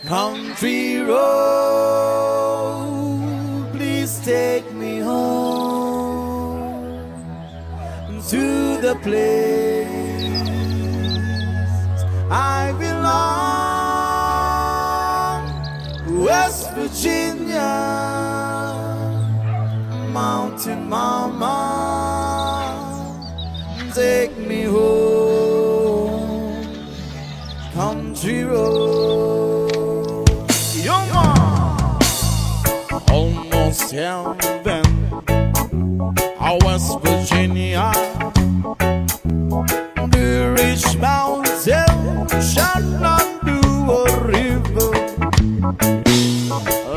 Country road, please take me home to the place I belong, West Virginia, Mountain Mama, take me home, country road. Almost heaven, West Virginia. The rich mountain shall not do a river.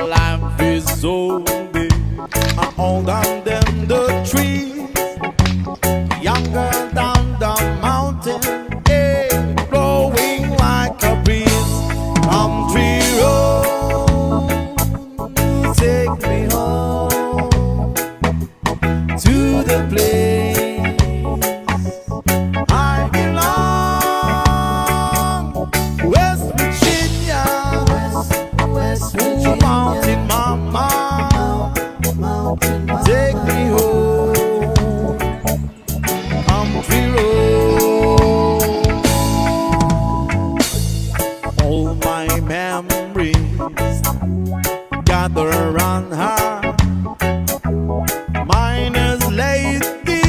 Life is so big, older than the trees, younger than the mountain, blowing like a breeze. Country road, take me home to the place I belong, West Virginia, West Virginia. Mountain Mama, take me home, country road. All my memories gather around her. Mine is lady,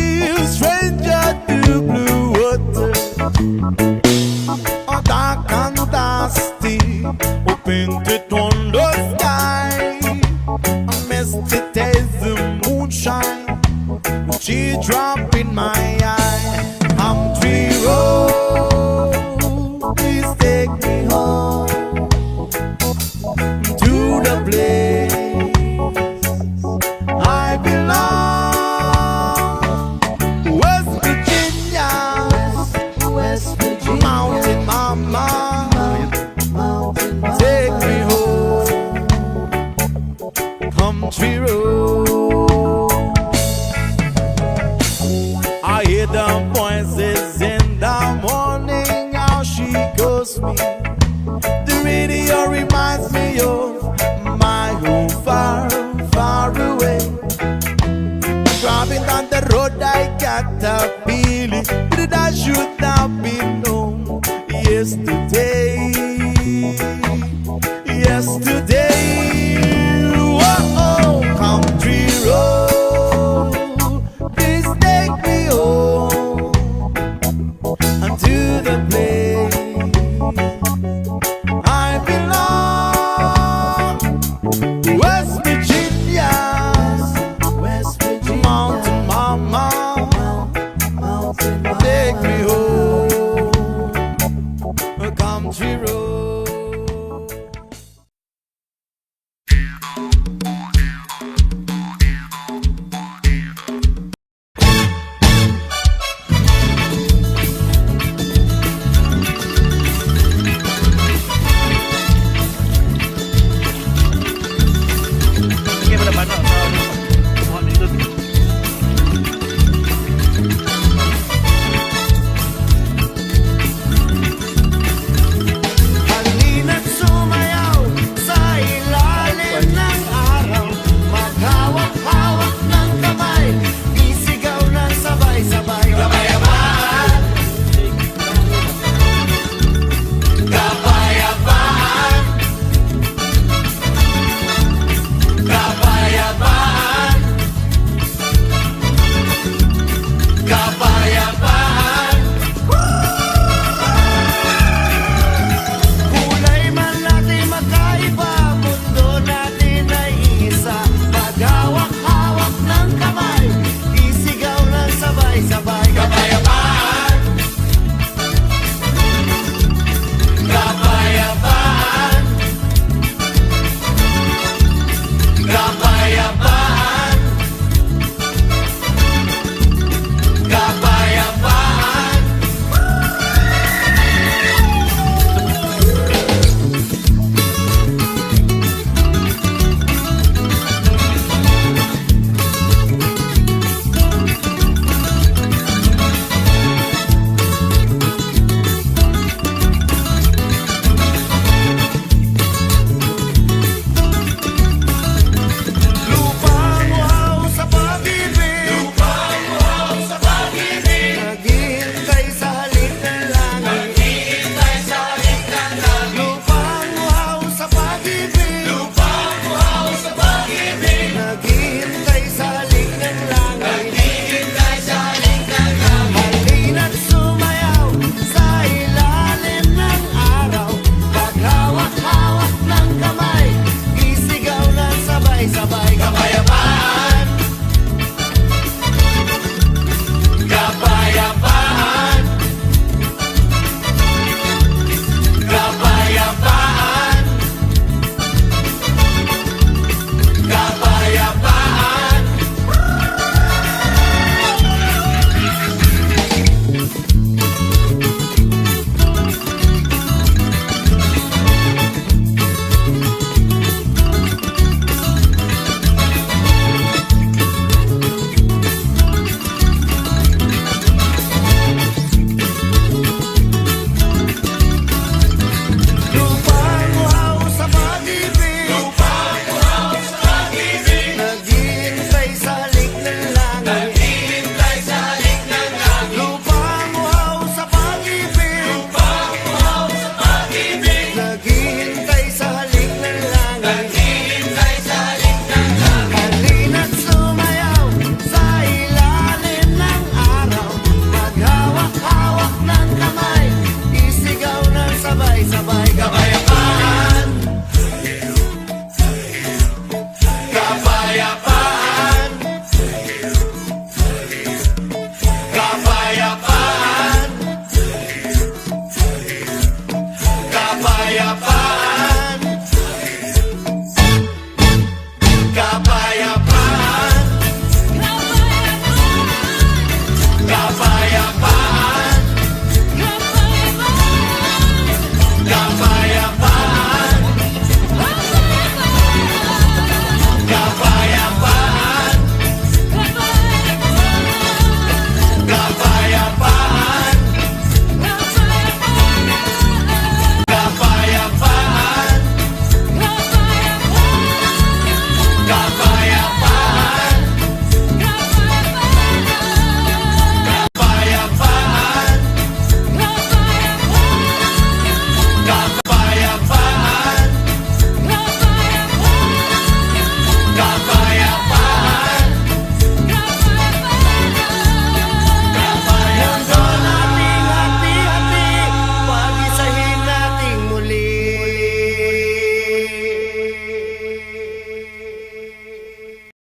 stranger to blue water. Dark and dusty, painted on the sky. A misty taste of moonshine, she drop in my eye. Country road, please take me home to the place I belong, West Virginia, West Virginia. Mountain Mama, take me home, country road. I hear the voices in the morning, how she calls me. The radio reminds me of my home far, far away. Driving down the road, I got a feeling that I should not be known yesterday. Yesterday, oh, country road, please take me home unto the place I belong, West Virginia, West Virginia. Mountain Mama, take me home, a country road.